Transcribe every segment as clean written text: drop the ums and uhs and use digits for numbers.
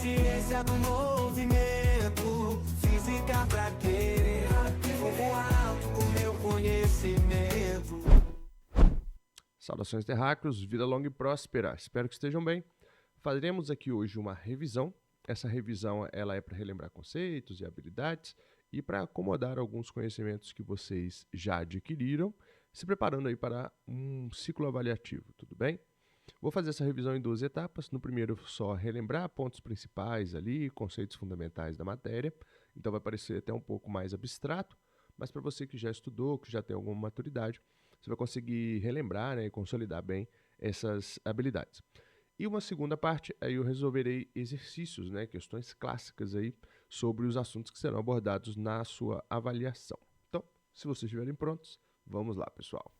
Ciência do movimento, física pra querer. Vou alto com meu conhecimento. Saudações terráqueos, vida longa e próspera. Espero que estejam bem. Faremos aqui hoje uma revisão. Essa revisão ela é para relembrar conceitos e habilidades e para acomodar alguns conhecimentos que vocês já adquiriram, se preparando aí para um ciclo avaliativo, tudo bem? Vou fazer essa revisão em 2 etapas. No primeiro, só relembrar pontos principais ali, conceitos fundamentais da matéria. Então vai parecer até um pouco mais abstrato, mas para você que já estudou, que já tem alguma maturidade, você vai conseguir relembrar, né, e consolidar bem essas habilidades. E uma segunda parte, aí eu resolverei exercícios, né, questões clássicas aí sobre os assuntos que serão abordados na sua avaliação. Então, se vocês estiverem prontos, vamos lá, pessoal.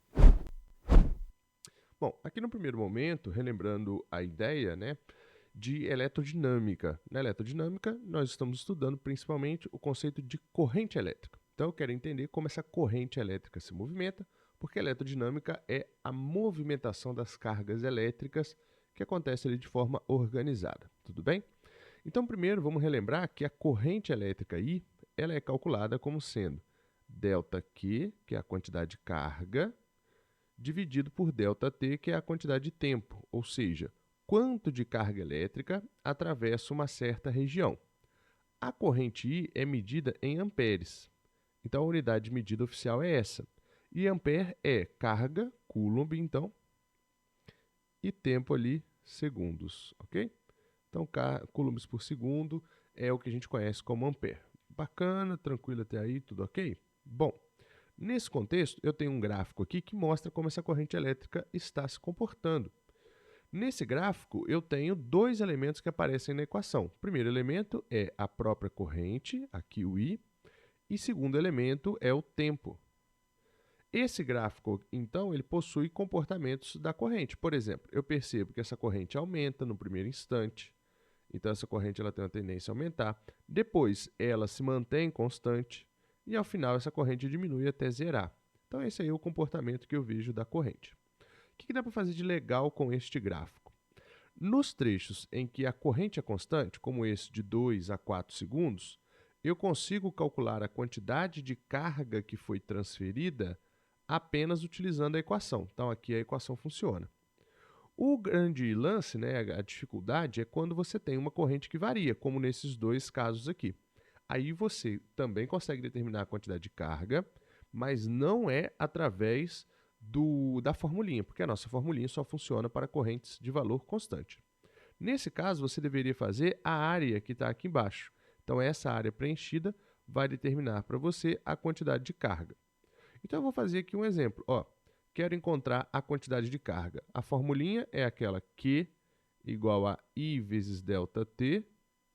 Bom, aqui no primeiro momento, relembrando a ideia, né, de eletrodinâmica. Na eletrodinâmica, nós estamos estudando principalmente o conceito de corrente elétrica. Então, eu quero entender como essa corrente elétrica se movimenta, porque a eletrodinâmica é a movimentação das cargas elétricas que acontece ali de forma organizada, tudo bem? Então, primeiro, vamos relembrar que a corrente elétrica I, ela é calculada como sendo ΔQ, que é a quantidade de carga, dividido por ΔT, que é a quantidade de tempo, ou seja, quanto de carga elétrica atravessa uma certa região. A corrente I é medida em amperes, então a unidade de medida oficial é essa. E ampere é carga, coulomb, então, e tempo ali, segundos, ok? Então, coulombs por segundo é o que a gente conhece como ampere. Bacana, tranquilo até aí, tudo ok? Bom, nesse contexto, eu tenho um gráfico aqui que mostra como essa corrente elétrica está se comportando. Nesse gráfico, eu tenho 2 elementos que aparecem na equação. O primeiro elemento é a própria corrente, aqui o I, e o segundo elemento é o tempo. Esse gráfico, então, ele possui comportamentos da corrente. Por exemplo, eu percebo que essa corrente aumenta no primeiro instante. Então, essa corrente ela tem uma tendência a aumentar. Depois, ela se mantém constante. E, ao final, essa corrente diminui até zerar. Então, esse aí é o comportamento que eu vejo da corrente. O que dá para fazer de legal com este gráfico? Nos trechos em que a corrente é constante, como esse de 2 a 4 segundos, eu consigo calcular a quantidade de carga que foi transferida apenas utilizando a equação. Então, aqui a equação funciona. O grande lance, né, a dificuldade, é quando você tem uma corrente que varia, como nesses 2 casos aqui. Aí você também consegue determinar a quantidade de carga, mas não é através da formulinha, porque a nossa formulinha só funciona para correntes de valor constante. Nesse caso, você deveria fazer a área que está aqui embaixo. Então, essa área preenchida vai determinar para você a quantidade de carga. Então, eu vou fazer aqui um exemplo. Quero encontrar a quantidade de carga. A formulinha é aquela Q igual a I vezes ΔT,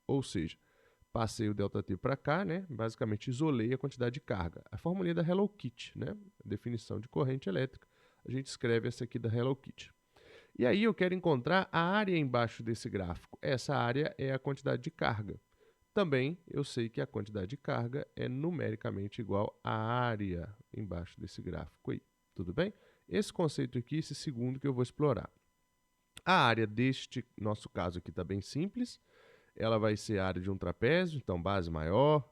ou seja, passei o ΔT para cá, né? Basicamente isolei a quantidade de carga. A formulinha da Hello Kitty, né? A definição de corrente elétrica. A gente escreve essa aqui da Hello Kitty. E aí eu quero encontrar a área embaixo desse gráfico. Essa área é a quantidade de carga. Também eu sei que a quantidade de carga é numericamente igual à área embaixo desse gráfico aí. Tudo bem? Esse conceito aqui, esse segundo que eu vou explorar. A área deste nosso caso aqui está bem simples. Ela vai ser a área de um trapézio, então base maior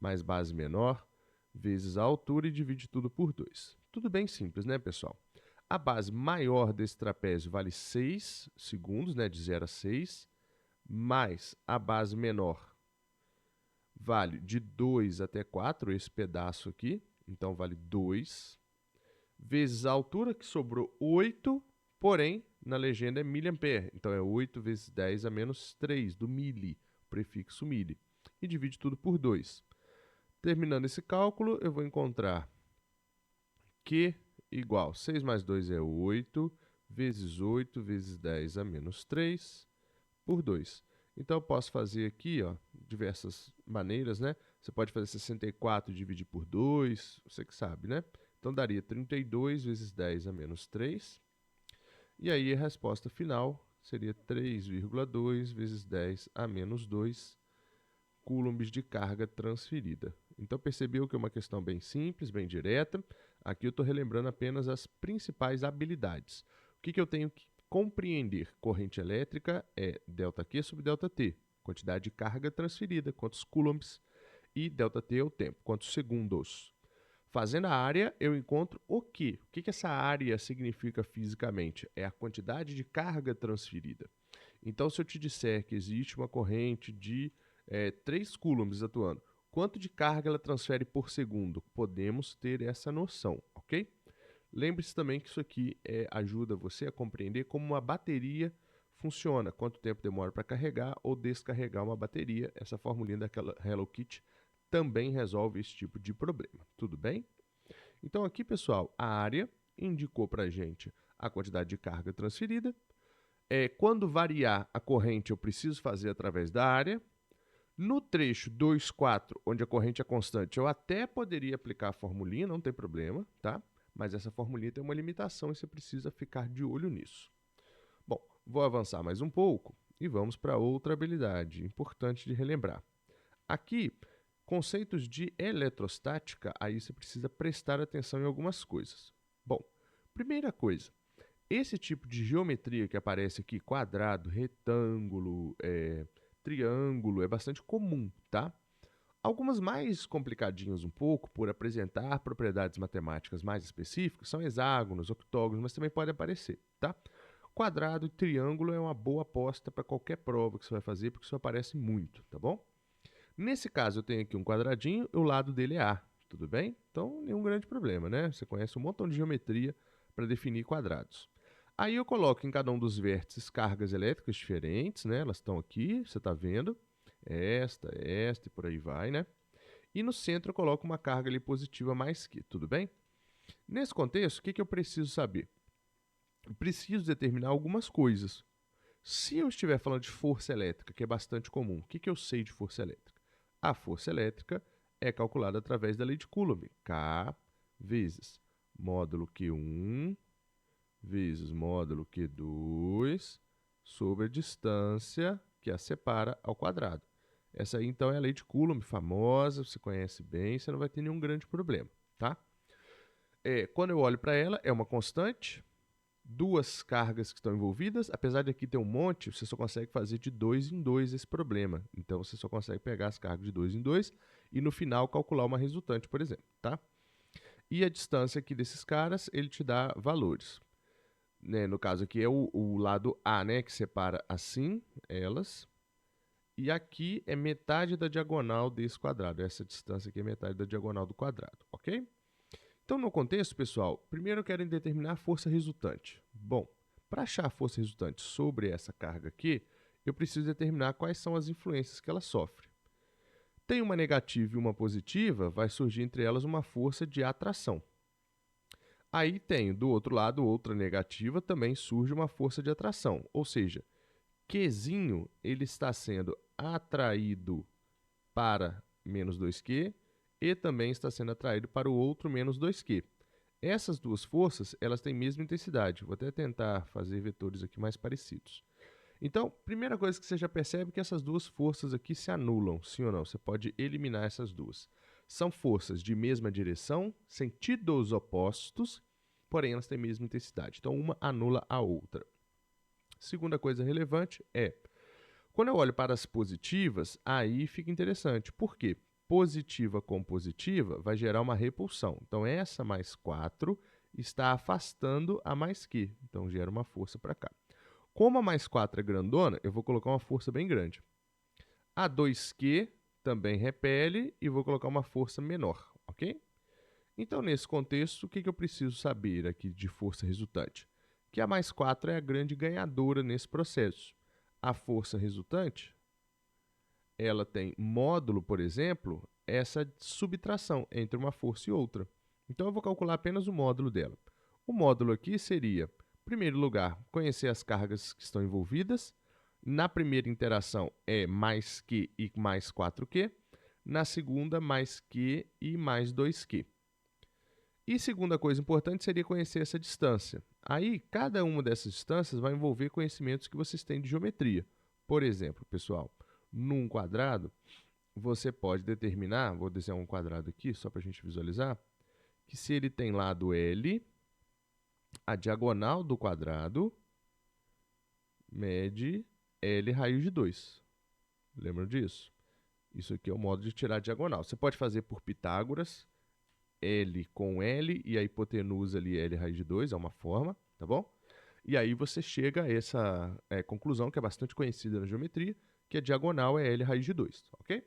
mais base menor, vezes a altura e divide tudo por 2. Tudo bem simples, né, pessoal? A base maior desse trapézio vale 6 segundos, né, de 0 a 6, mais a base menor vale de 2 até 4, esse pedaço aqui, então vale 2, vezes a altura, que sobrou 8, porém, na legenda é miliampere, então é 8 vezes 10 a menos 3, do mili, prefixo mili, e divide tudo por 2. Terminando esse cálculo, eu vou encontrar Q igual 6 mais 2 é 8, vezes 8 vezes 10 a menos 3, por 2. Então, eu posso fazer aqui, diversas maneiras, né? Você pode fazer 64 e dividir por 2, você que sabe, né? Então, daria 32 vezes 10 a menos 3. E aí, a resposta final seria 3,2 vezes 10 a menos 2 coulombs de carga transferida. Então, percebeu que é uma questão bem simples, bem direta. Aqui eu estou relembrando apenas as principais habilidades. O que eu tenho que compreender? Corrente elétrica é ΔQ sobre ΔT. quantidade de carga transferida, quantos coulombs, e ΔT é o tempo, quantos segundos. Fazendo a área, eu encontro o quê? O que essa área significa fisicamente? É a quantidade de carga transferida. Então, se eu te disser que existe uma corrente de 3 coulombs atuando, quanto de carga ela transfere por segundo? Podemos ter essa noção, ok? Lembre-se também que isso aqui ajuda você a compreender como uma bateria funciona, quanto tempo demora para carregar ou descarregar uma bateria. Essa formulinha daquela Hello Kitty também resolve esse tipo de problema, tudo bem? Então aqui, pessoal, a área indicou para a gente a quantidade de carga transferida. Quando variar a corrente, eu preciso fazer através da área. No trecho 2,4, onde a corrente é constante, eu até poderia aplicar a formulinha, não tem problema, tá? Mas essa formulinha tem uma limitação e você precisa ficar de olho nisso. Bom, vou avançar mais um pouco e vamos para outra habilidade importante de relembrar. Aqui, conceitos de eletrostática, aí você precisa prestar atenção em algumas coisas. Bom, primeira coisa, esse tipo de geometria que aparece aqui, quadrado, retângulo, triângulo, é bastante comum, tá? Algumas mais complicadinhas um pouco, por apresentar propriedades matemáticas mais específicas, são hexágonos, octógonos, mas também pode aparecer, tá? Quadrado e triângulo é uma boa aposta para qualquer prova que você vai fazer, porque isso aparece muito, tá bom? Nesse caso, eu tenho aqui um quadradinho e o lado dele é A, tudo bem? Então, nenhum grande problema, né? Você conhece um montão de geometria para definir quadrados. Aí eu coloco em cada um dos vértices cargas elétricas diferentes, né? Elas estão aqui, você está vendo. Esta e por aí vai, né? E no centro eu coloco uma carga ali positiva mais Q, tudo bem? Nesse contexto, o que eu preciso saber? Eu preciso determinar algumas coisas. Se eu estiver falando de força elétrica, que é bastante comum, o que eu sei de força elétrica? A força elétrica é calculada através da lei de Coulomb. K vezes módulo Q1 vezes módulo Q2 sobre a distância que a separa ao quadrado. Essa aí, então, é a lei de Coulomb, famosa, você conhece bem, você não vai ter nenhum grande problema, tá? Quando eu olho para ela, é uma constante, duas cargas que estão envolvidas, apesar de aqui ter um monte, você só consegue fazer de 2 em 2 esse problema. Então, você só consegue pegar as cargas de 2 em 2 e, no final, calcular uma resultante, por exemplo, tá? E a distância aqui desses caras, ele te dá valores. Né? No caso aqui é o lado A, né, que separa assim, elas. E aqui é metade da diagonal desse quadrado. Essa distância aqui é metade da diagonal do quadrado, ok? Então, no contexto, pessoal, primeiro eu quero determinar a força resultante. Bom, para achar a força resultante sobre essa carga aqui, eu preciso determinar quais são as influências que ela sofre. Tem uma negativa e uma positiva, vai surgir entre elas uma força de atração. Aí tem, do outro lado, outra negativa, também surge uma força de atração. Ou seja, Qzinho ele está sendo atraído para menos 2Q, e também está sendo atraído para o outro menos 2Q. Essas duas forças, elas têm a mesma intensidade. Vou até tentar fazer vetores aqui mais parecidos. Então, primeira coisa que você já percebe é que essas duas forças aqui se anulam, sim ou não? Você pode eliminar essas duas. São forças de mesma direção, sentidos opostos, porém elas têm a mesma intensidade. Então, uma anula a outra. Segunda coisa relevante é, quando eu olho para as positivas, aí fica interessante. Por quê? Positiva com positiva vai gerar uma repulsão. Então, essa mais 4 está afastando a mais Q. Então, gera uma força para cá. Como a mais 4 é grandona, eu vou colocar uma força bem grande. A 2Q também repele e vou colocar uma força menor, ok? Então, nesse contexto, o que eu preciso saber aqui de força resultante? Que a mais 4 é a grande ganhadora nesse processo. A força resultante, ela tem módulo, por exemplo, essa subtração entre uma força e outra. Então, eu vou calcular apenas o módulo dela. O módulo aqui seria, em primeiro lugar, conhecer as cargas que estão envolvidas. Na primeira interação é mais Q e mais 4Q. Na segunda, mais Q e mais 2Q. E segunda coisa importante seria conhecer essa distância. Aí, cada uma dessas distâncias vai envolver conhecimentos que vocês têm de geometria. Por exemplo, pessoal, num quadrado, você pode determinar, vou desenhar um quadrado aqui, só para a gente visualizar, que se ele tem lado L, a diagonal do quadrado mede L raiz de 2. Lembram disso? Isso aqui é o modo de tirar a diagonal. Você pode fazer por Pitágoras, L com L, e a hipotenusa ali L raiz de 2, é uma forma, tá bom? E aí você chega a essa conclusão, que é bastante conhecida na geometria, que a diagonal é L raiz de 2, ok?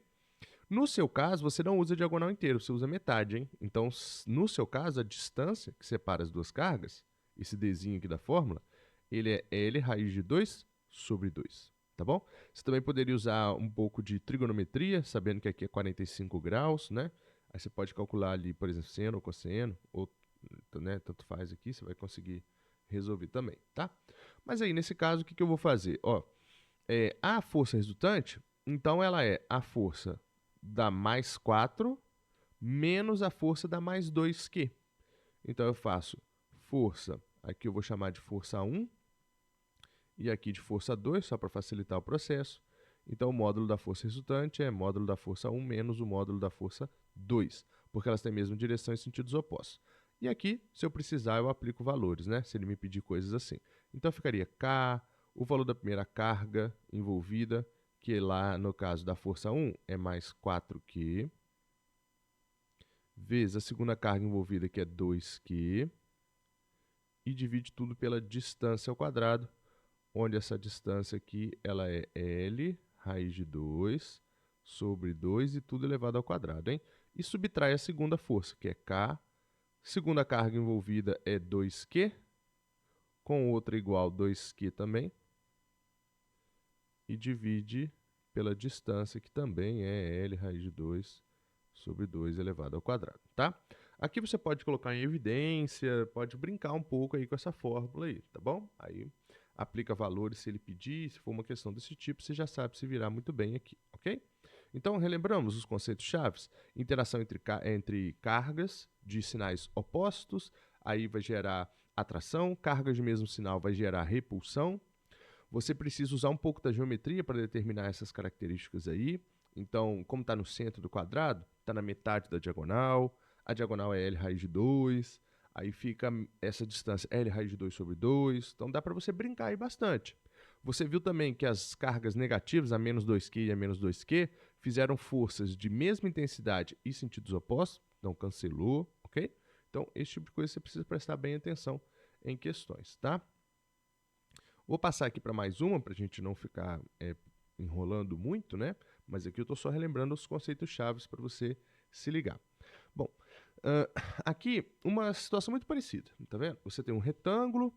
No seu caso, você não usa a diagonal inteira, você usa metade, hein? Então, no seu caso, a distância que separa as duas cargas, esse Dzinho aqui da fórmula, ele é L raiz de 2 sobre 2, tá bom? Você também poderia usar um pouco de trigonometria, sabendo que aqui é 45 graus, né? Aí você pode calcular ali, por exemplo, seno ou cosseno, ou, né, tanto faz aqui, você vai conseguir resolver também, tá? Mas aí, nesse caso, o que eu vou fazer? Ó, a força resultante, então ela é a força da mais 4 menos a força da mais 2Q. Então, eu faço força, aqui eu vou chamar de força 1, e aqui de força 2, só para facilitar o processo. Então, o módulo da força resultante é módulo da força 1 menos o módulo da força 2, porque elas têm a mesma direção em sentidos opostos. E aqui, se eu precisar, eu aplico valores, né? Se ele me pedir coisas assim. Então, ficaria K, o valor da primeira carga envolvida, que lá no caso da força 1 é mais 4Q, vezes a segunda carga envolvida, que é 2Q, e divide tudo pela distância ao quadrado, onde essa distância aqui ela é L raiz de 2 sobre 2 e tudo elevado ao quadrado, hein? E subtrai a segunda força, que é K. Segunda carga envolvida é 2Q, com outra igual 2Q também, e divide pela distância, que também é L raiz de 2 sobre 2 elevado ao quadrado, tá? Aqui você pode colocar em evidência, pode brincar um pouco aí com essa fórmula aí, tá bom? Aí aplica valores se ele pedir, se for uma questão desse tipo, você já sabe se virar muito bem aqui, ok? Então, relembramos os conceitos chaves: interação entre cargas de sinais opostos, aí vai gerar atração, cargas de mesmo sinal vai gerar repulsão. Você precisa usar um pouco da geometria para determinar essas características aí. Então, como está no centro do quadrado, está na metade da diagonal, a diagonal é L raiz de 2, aí fica essa distância L raiz de 2 sobre 2, então dá para você brincar aí bastante. Você viu também que as cargas negativas, a menos 2Q e a menos 2Q, fizeram forças de mesma intensidade e sentidos opostos, então cancelou, ok? Então, esse tipo de coisa você precisa prestar bem atenção em questões, tá? Vou passar aqui para mais uma, para a gente não ficar enrolando muito, né? Mas aqui eu estou só relembrando os conceitos chaves para você se ligar. Bom, aqui uma situação muito parecida, tá vendo? Você tem um retângulo,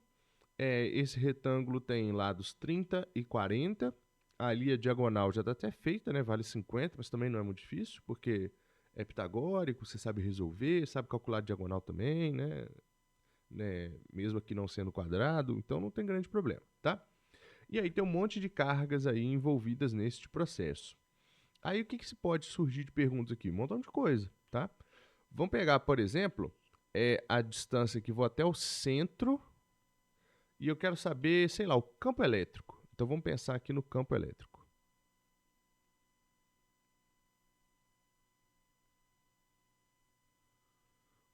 esse retângulo tem lados 30 e 40, ali a diagonal já está até feita, né? Vale 50, mas também não é muito difícil, porque é pitagórico, você sabe resolver, sabe calcular a diagonal também, né? Mesmo aqui não sendo quadrado, então não tem grande problema, tá? E aí tem um monte de cargas aí envolvidas neste processo. Aí o que se pode surgir de perguntas aqui? Um montão de coisa, tá? Vamos pegar, por exemplo, a distância que vou até o centro e eu quero saber, sei lá, o campo elétrico. Então vamos pensar aqui no campo elétrico.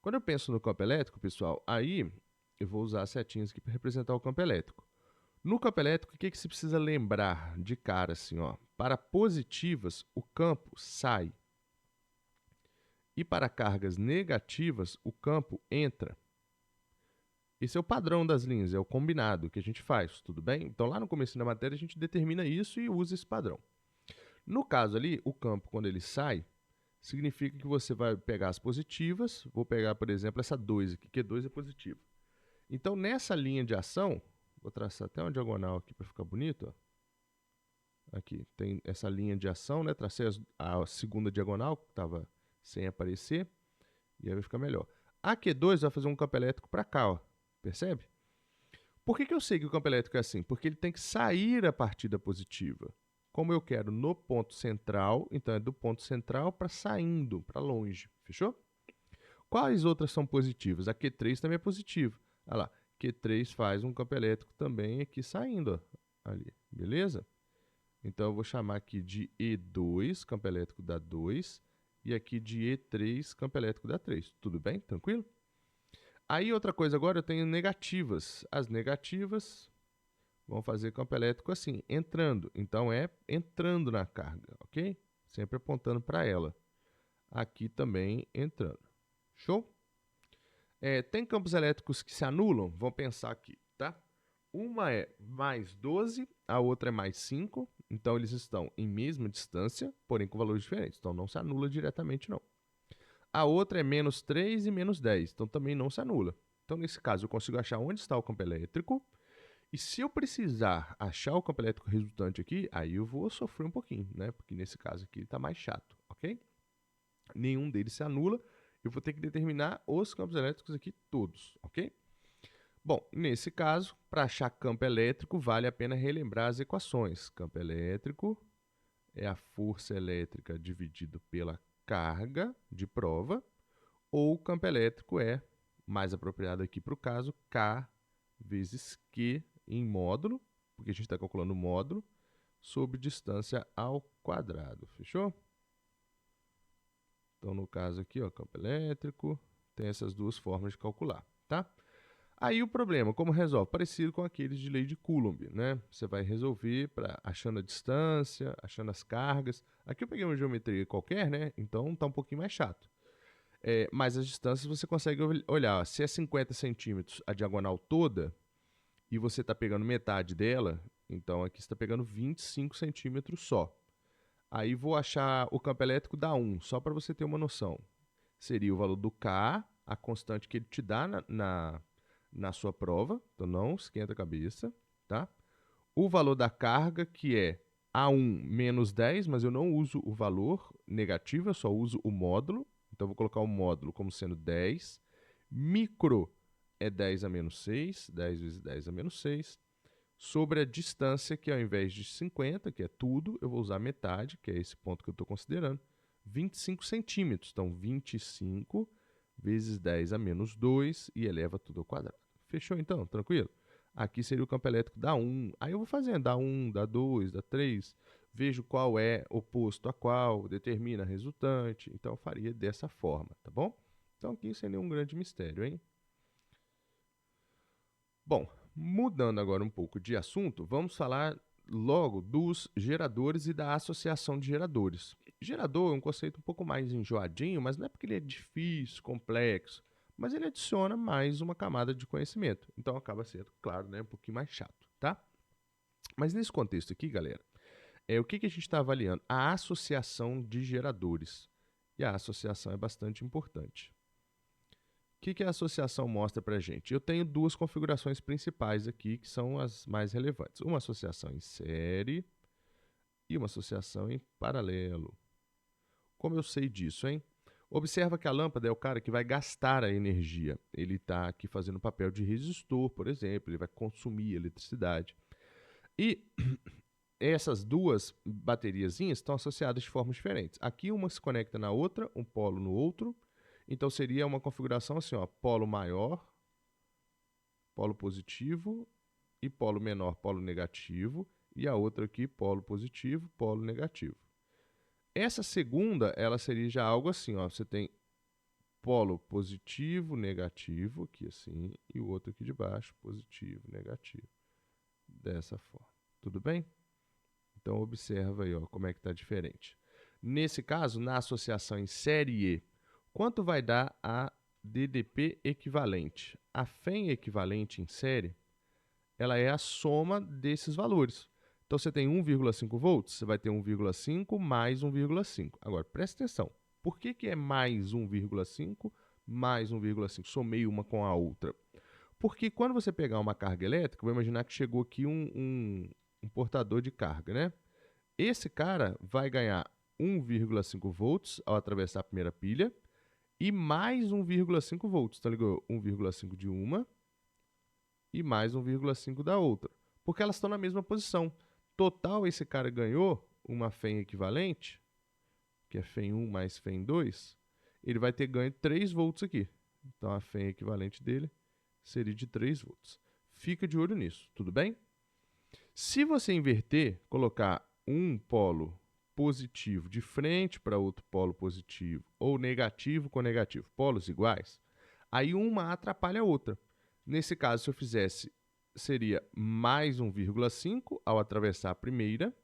Quando eu penso no campo elétrico, pessoal, aí eu vou usar as setinhas aqui para representar o campo elétrico. No campo elétrico, o que se precisa lembrar de cara assim, ó? Para positivas, o campo sai. E para cargas negativas, o campo entra. Esse é o padrão das linhas, é o combinado que a gente faz, tudo bem? Então, lá no começo da matéria, a gente determina isso e usa esse padrão. No caso ali, o campo, quando ele sai, significa que você vai pegar as positivas. Vou pegar, por exemplo, essa 2 aqui, que 2 é positiva. Então, nessa linha de ação, vou traçar até uma diagonal aqui para ficar bonito. Ó. Aqui tem essa linha de ação, né? Tracei a segunda diagonal, que estava sem aparecer, e aí vai ficar melhor. A Q2 vai fazer um campo elétrico para cá, ó. Percebe? Por que eu sei que o campo elétrico é assim? Porque ele tem que sair a partir da positiva. Como eu quero no ponto central, então é do ponto central para saindo, para longe. Fechou? Quais outras são positivas? A Q3 também é positiva. Olha lá, Q3 faz um campo elétrico também aqui saindo, ó, ali. Beleza? Então eu vou chamar aqui de E2, campo elétrico dá 2, e aqui de E3, campo elétrico dá 3. Tudo bem? Tranquilo? Aí outra coisa agora, eu tenho negativas. As negativas vamos fazer campo elétrico assim, entrando. Então, é entrando na carga, ok? Sempre apontando para ela. Aqui também entrando. Show? Tem campos elétricos que se anulam? Vamos pensar aqui, tá? Uma é mais 12, a outra é mais 5. Então, eles estão em mesma distância, porém com valores diferentes. Então, não se anula diretamente, não. A outra é menos 3 e menos 10. Então, também não se anula. Então, nesse caso, eu consigo achar onde está o campo elétrico. E se eu precisar achar o campo elétrico resultante aqui, aí eu vou sofrer um pouquinho, né? Porque nesse caso aqui ele está mais chato, ok? Nenhum deles se anula. Eu vou ter que determinar os campos elétricos aqui todos, ok? Bom, nesse caso, para achar campo elétrico, vale a pena relembrar as equações. Campo elétrico é a força elétrica dividido pela carga de prova, ou campo elétrico é, mais apropriado aqui para o caso, K vezes Q em módulo, porque a gente está calculando o módulo, sobre distância ao quadrado. Fechou? Então, no caso aqui, ó, campo elétrico, tem essas duas formas de calcular, tá? Aí o problema, como resolve? Parecido com aqueles de lei de Coulomb, né? Você vai resolver achando a distância, achando as cargas. Aqui eu peguei uma geometria qualquer, né? Então tá um pouquinho mais chato. Mas as distâncias você consegue olhar. Ó, se é 50 centímetros a diagonal toda, e você está pegando metade dela, então aqui você está pegando 25 centímetros só. Aí vou achar o campo elétrico da 1, só para você ter uma noção. Seria o valor do K, a constante que ele te dá na sua prova, então não esquenta a cabeça, tá? O valor da carga, que é A1 menos 10, mas eu não uso o valor negativo, eu só uso o módulo. Então, vou colocar o módulo como sendo 10. Micro é 10 a menos 6, 10 vezes 10 a menos 6. Sobre a distância, que ao invés de 50, que é tudo, eu vou usar metade, que é esse ponto que eu estou considerando, 25 centímetros. Então, 25 vezes 10 a menos 2 e eleva tudo ao quadrado. Fechou então? Tranquilo? Aqui seria o campo elétrico da 1. Aí eu vou fazendo da 1, da 2, da 3, vejo qual é oposto a qual, determina a resultante. Então, eu faria dessa forma, tá bom? Então, aqui sem nenhum grande mistério, hein? Bom, mudando agora um pouco de assunto, vamos falar logo dos geradores e da associação de geradores. Gerador é um conceito um pouco mais enjoadinho, mas não é porque ele é difícil, complexo, mas ele adiciona mais uma camada de conhecimento. Então acaba sendo, claro, né, um pouquinho mais chato, tá? Mas nesse contexto aqui, galera, o que a gente está avaliando? A associação de geradores. E a associação é bastante importante. O que a associação mostra para a gente? Eu tenho duas configurações principais aqui, que são as mais relevantes. Uma associação em série e uma associação em paralelo. Como eu sei disso, hein? Observa que a lâmpada é o cara que vai gastar a energia. Ele está aqui fazendo o papel de resistor, por exemplo, ele vai consumir eletricidade. E essas duas bateriazinhas estão associadas de formas diferentes. Aqui uma se conecta na outra, um polo no outro. Então, seria uma configuração assim, ó, polo maior, polo positivo, e polo menor, polo negativo, e a outra aqui, polo positivo, polo negativo. Essa segunda, ela seria já algo assim, ó, você tem polo positivo, negativo, aqui assim, e o outro aqui de baixo, positivo, negativo. Dessa forma. Tudo bem? Então, observa aí, ó, como é que está diferente. Nesse caso, na associação em série E, quanto vai dar a DDP equivalente? A FEM equivalente em série, ela é a soma desses valores. Então, você tem 1,5 volts, você vai ter 1,5 mais 1,5. Agora, presta atenção. Por que é mais 1,5 mais 1,5? Somei uma com a outra. Porque quando você pegar uma carga elétrica, vou imaginar que chegou aqui um portador de carga, né? Esse cara vai ganhar 1,5 volts ao atravessar a primeira pilha, e mais 1,5 volts. Então, ligou 1,5 de uma e mais 1,5 da outra. Porque elas estão na mesma posição. Total, esse cara ganhou uma FEM equivalente, que é FEM 1 mais FEM 2, ele vai ter ganho 3 volts aqui. Então, a FEM equivalente dele seria de 3 volts. Fica de olho nisso, tudo bem? Se você inverter, colocar um polo positivo de frente para outro polo positivo, ou negativo com negativo, polos iguais, aí uma atrapalha a outra. Nesse caso, se eu fizesse seria mais 1,5 ao atravessar a primeira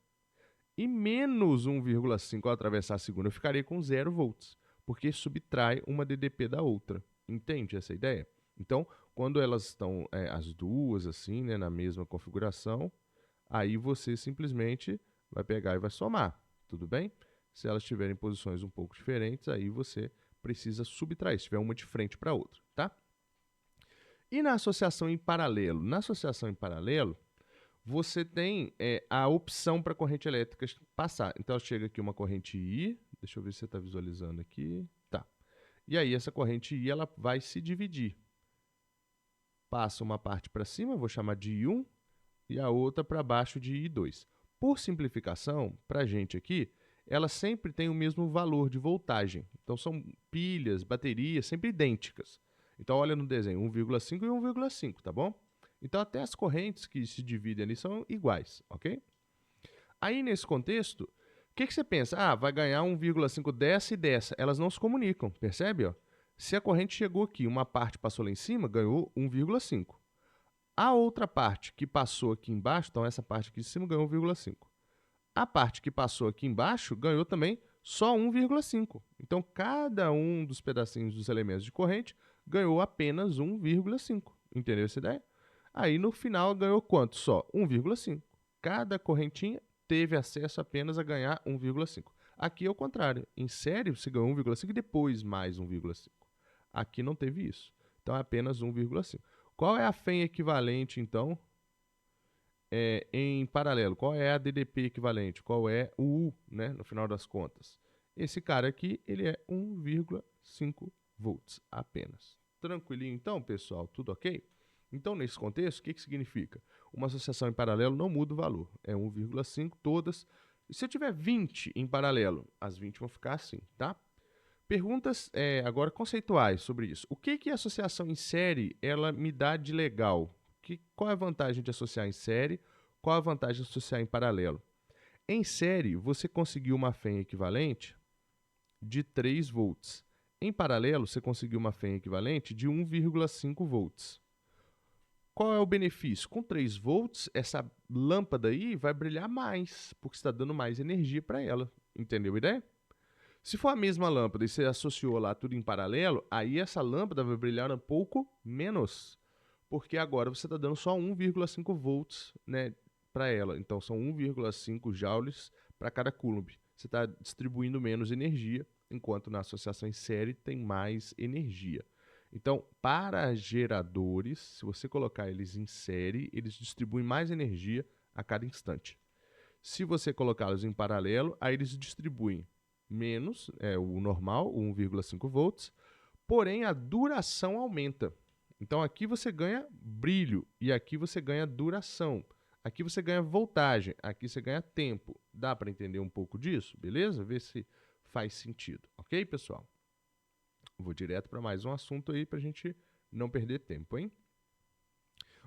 e menos 1,5 ao atravessar a segunda. Eu ficaria com 0 volts, porque subtrai uma DDP da outra. Entende essa ideia? Então, quando elas estão as duas assim, né, na mesma configuração, aí você simplesmente vai pegar e vai somar, tudo bem? Se elas tiverem posições um pouco diferentes, aí você precisa subtrair, se tiver uma de frente para a outra, tá? E na associação em paralelo? Na associação em paralelo, você tem a opção para a corrente elétrica passar. Então, chega aqui uma corrente I, deixa eu ver se você está visualizando aqui, tá. E aí, essa corrente I, ela vai se dividir. Passa uma parte para cima, vou chamar de I1, e a outra para baixo de I2. Por simplificação, para a gente aqui, ela sempre tem o mesmo valor de voltagem. Então, são pilhas, baterias, sempre idênticas. Então, olha no desenho, 1,5 e 1,5, tá bom? Então, até as correntes que se dividem ali são iguais, ok? Aí, nesse contexto, o que você pensa? Ah, vai ganhar 1,5 dessa e dessa. Elas não se comunicam, percebe? Ó? Se a corrente chegou aqui, uma parte passou lá em cima, ganhou 1,5. A outra parte que passou aqui embaixo, então essa parte aqui de cima ganhou 1,5. A parte que passou aqui embaixo ganhou também só 1,5. Então, cada um dos pedacinhos dos elementos de corrente ganhou apenas 1,5. Entendeu essa ideia? Aí, no final, ganhou quanto? Só 1,5. Cada correntinha teve acesso apenas a ganhar 1,5. Aqui é o contrário. Em série, você ganhou 1,5 e depois mais 1,5. Aqui não teve isso. Então, é apenas 1,5. Qual é a FEM equivalente, então, em paralelo? Qual é a DDP equivalente? Qual é o U, né, no final das contas? Esse cara aqui, ele é 1,5 volts apenas. Tranquilinho, então, pessoal? Tudo ok? Então, nesse contexto, o que significa? Uma associação em paralelo não muda o valor. É 1,5 todas. E se eu tiver 20 em paralelo, as 20 vão ficar assim, tá? Perguntas agora conceituais sobre isso. O que a associação em série ela me dá de legal? Qual é a vantagem de associar em série? Qual a vantagem de associar em paralelo? Em série, você conseguiu uma FEM equivalente de 3 volts. Em paralelo, você conseguiu uma FEM equivalente de 1,5 volts. Qual é o benefício? Com 3 volts, essa lâmpada aí vai brilhar mais, porque está dando mais energia para ela. Entendeu a ideia? Se for a mesma lâmpada e você associou lá tudo em paralelo, aí essa lâmpada vai brilhar um pouco menos, porque agora você está dando só 1,5 volts, né, para ela. Então, são 1,5 joules para cada coulomb. Você está distribuindo menos energia, enquanto na associação em série tem mais energia. Então, para geradores, se você colocar eles em série, eles distribuem mais energia a cada instante. Se você colocá-los em paralelo, aí eles distribuem menos, o normal, 1,5 volts, porém a duração aumenta. Então, aqui você ganha brilho e aqui você ganha duração. Aqui você ganha voltagem, aqui você ganha tempo. Dá para entender um pouco disso? Beleza? Vê se faz sentido. Ok, pessoal? Vou direto para mais um assunto aí para a gente não perder tempo, hein?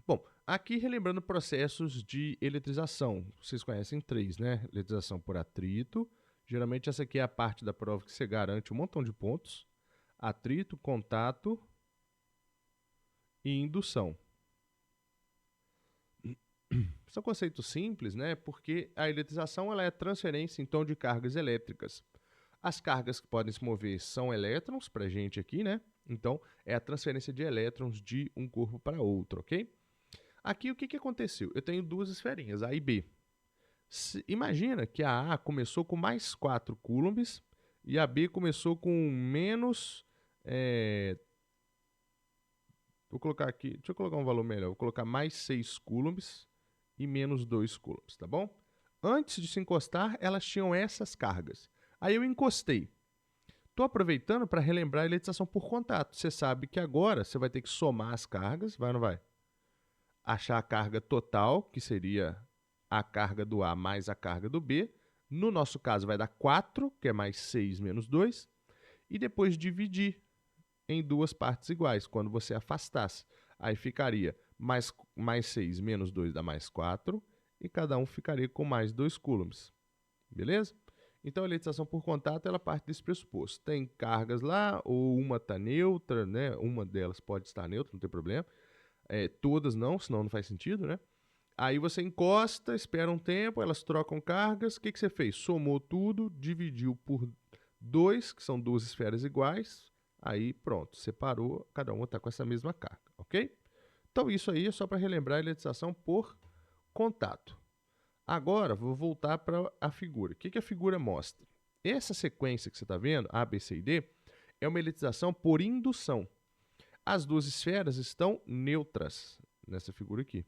Bom, aqui relembrando processos de eletrização. Vocês conhecem 3, né? Eletrização por atrito. Geralmente essa aqui é a parte da prova que você garante um montão de pontos. Atrito, contato e indução. São conceitos simples, né? Porque a eletrização ela é transferência, então, de cargas elétricas. As cargas que podem se mover são elétrons, para a gente aqui, né? Então, é a transferência de elétrons de um corpo para outro, ok? Aqui, o que aconteceu? Eu tenho duas esferinhas, A e B. Imagina que a A começou com mais 4 coulombs e a B começou com menos... vou colocar aqui, deixa eu colocar um valor melhor. Vou colocar mais 6 coulombs e menos 2 coulombs, tá bom? Antes de se encostar, elas tinham essas cargas. Aí eu encostei. Estou aproveitando para relembrar a eletrização por contato. Você sabe que agora você vai ter que somar as cargas, vai ou não vai? Achar a carga total, que seria a carga do A mais a carga do B. No nosso caso vai dar 4, que é mais 6 menos 2. E depois dividir em duas partes iguais, quando você afastasse. Aí ficaria mais 6 menos 2 dá mais 4. E cada um ficaria com mais 2 coulombs. Beleza? Então, a eletrização por contato, ela parte desse pressuposto. Tem cargas lá, ou uma está neutra, né? Uma delas pode estar neutra, não tem problema. Todas não, senão não faz sentido, né? Aí você encosta, espera um tempo, elas trocam cargas. O que você fez? Somou tudo, dividiu por 2, que são duas esferas iguais. Aí pronto, separou, cada uma está com essa mesma carga, ok? Então isso aí é só para relembrar a eletização por contato. Agora vou voltar para a figura. O que a figura mostra? Essa sequência que você está vendo, A, B, C e D, é uma eletização por indução. As duas esferas estão neutras nessa figura aqui.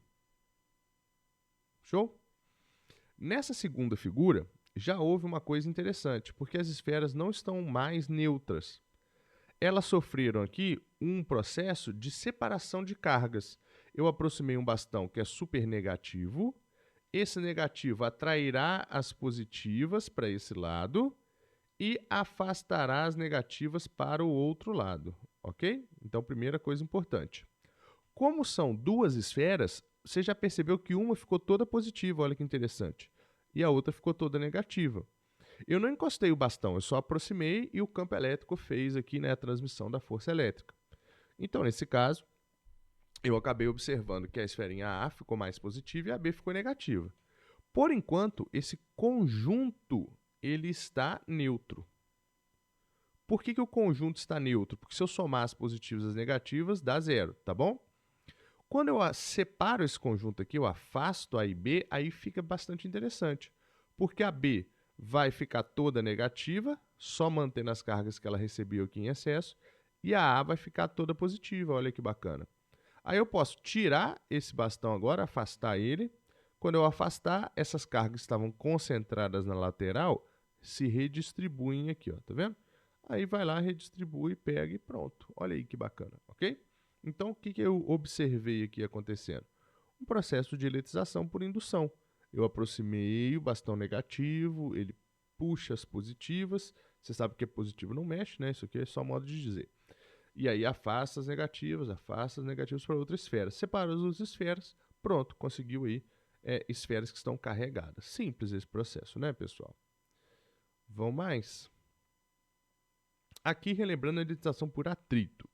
Show? Nessa segunda figura, já houve uma coisa interessante, porque as esferas não estão mais neutras. Elas sofreram aqui um processo de separação de cargas. Eu aproximei um bastão que é super negativo. Esse negativo atrairá as positivas para esse lado e afastará as negativas para o outro lado, ok? Então, primeira coisa importante. Como são duas esferas, você já percebeu que uma ficou toda positiva, olha que interessante, e a outra ficou toda negativa. Eu não encostei o bastão, eu só aproximei e o campo elétrico fez aqui, né, a transmissão da força elétrica. Então, nesse caso, eu acabei observando que a esferinha A ficou mais positiva e a B ficou negativa. Por enquanto, esse conjunto ele está neutro. Por que o conjunto está neutro? Porque se eu somar as positivas e as negativas, dá zero, tá bom? Quando eu separo esse conjunto aqui, eu afasto A e B, aí fica bastante interessante. Porque a B vai ficar toda negativa, só mantendo as cargas que ela recebeu aqui em excesso, e a A vai ficar toda positiva, olha que bacana. Aí eu posso tirar esse bastão agora, afastar ele. Quando eu afastar, essas cargas que estavam concentradas na lateral se redistribuem aqui, ó, tá vendo? Aí vai lá, redistribui, pega e pronto. Olha aí que bacana, ok? Então, o que eu observei aqui acontecendo? Um processo de eletização por indução. Eu aproximei o bastão negativo, ele puxa as positivas. Você sabe que positivo não mexe, né? Isso aqui é só modo de dizer. E aí afasta as negativas para outra esfera. Separa as duas esferas, pronto, conseguiu aí esferas que estão carregadas. Simples esse processo, né, pessoal? Vamos mais. Aqui, relembrando a eletização por atrito.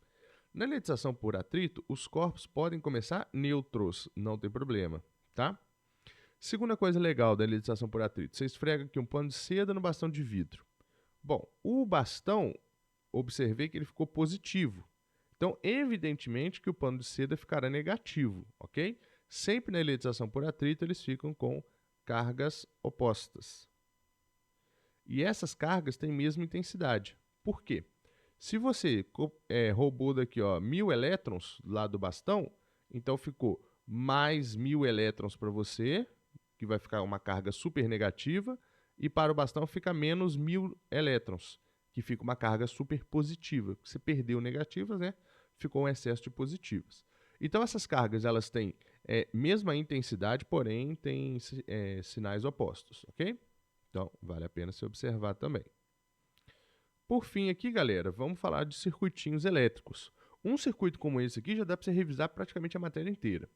Na eletização por atrito, os corpos podem começar neutros, não tem problema, tá? Segunda coisa legal da eletização por atrito, você esfrega aqui um pano de seda no bastão de vidro. Bom, o bastão, observei que ele ficou positivo. Então, evidentemente que o pano de seda ficará negativo, ok? Sempre na eletização por atrito, eles ficam com cargas opostas. E essas cargas têm mesma intensidade. Por quê? Se você roubou daqui 1000 elétrons lá do bastão, então ficou mais 1000 elétrons para você, que vai ficar uma carga super negativa, e para o bastão fica menos 1000 elétrons, que fica uma carga super positiva. Você perdeu negativas, né? Ficou um excesso de positivas. Então essas cargas elas têm mesma intensidade, porém têm sinais opostos, ok? Então vale a pena se observar também. Por fim aqui, galera, vamos falar de circuitinhos elétricos. Um circuito como esse aqui já dá para você revisar praticamente a matéria inteira.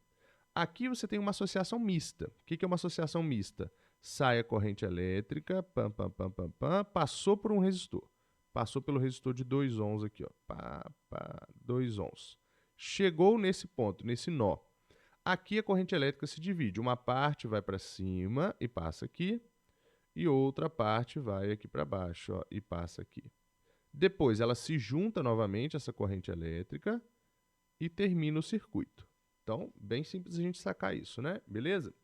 Aqui você tem uma associação mista. O que é uma associação mista? Sai a corrente elétrica, passou por um resistor. Passou pelo resistor de 2 ohms aqui, ó. 2 ohms. Chegou nesse ponto, nesse nó. Aqui a corrente elétrica se divide. Uma parte vai para cima e passa aqui. E outra parte vai aqui para baixo, ó, e passa aqui. Depois ela se junta novamente, essa corrente elétrica, e termina o circuito. Então, bem simples a gente sacar isso, né? Beleza?